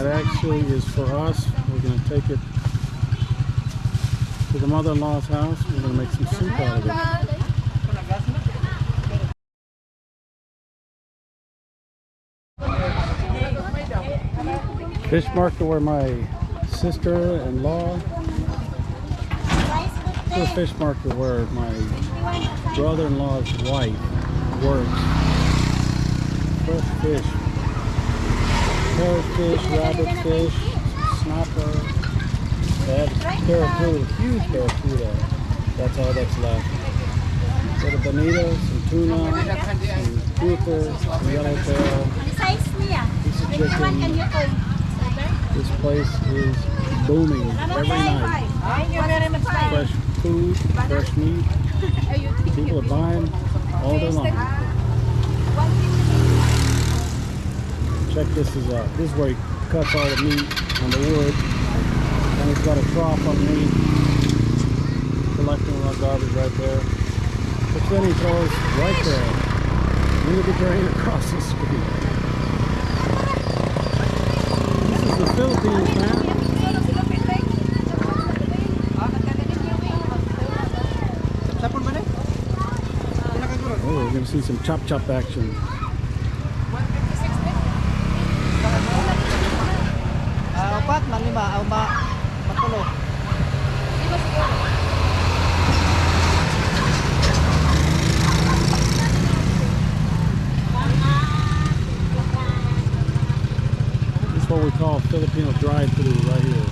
That actually is for us. We're going to take it to the mother-in-law's house. We're going to make some soup out of it. Fish market where my sister-in-law. This fish market where my brother-in-law's wife works. Fresh fish. Parrotfish, rabbitfish, snapper. They have a barracuda, huge barracuda. That's all that's left. Got a bonita, some tuna, some grouper, some yellowtail, piece of chicken. This place is booming every night. Fresh food, fresh meat. People are buying all day long. Check this out. This is where he cuts all the meat on the wood. And he's got a trough underneath, collecting our garbage right there. Which then he throws right there into the drain across the street. This is the Philippines, man. Oh, we're going to see some chop-chop action. Apat, manlima, matulo. This is what we call Filipino drive-through right here.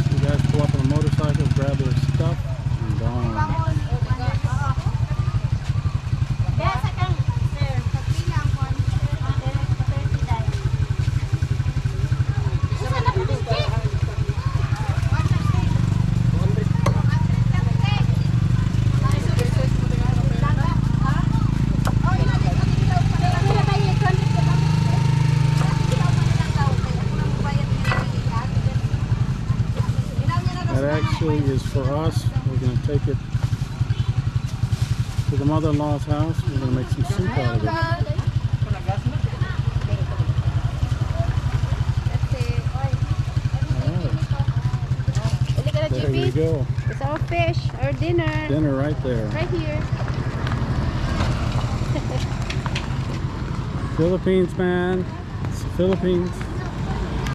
You guys pull up on a motorcycle, grab their stuff, and gone. That actually is for us. We're going to take it to the mother-in-law's house. We're going to make some soup out of it. Right. There you go. It's our fish, our dinner. Dinner right there. Right here. Philippines, man. It's the Philippines.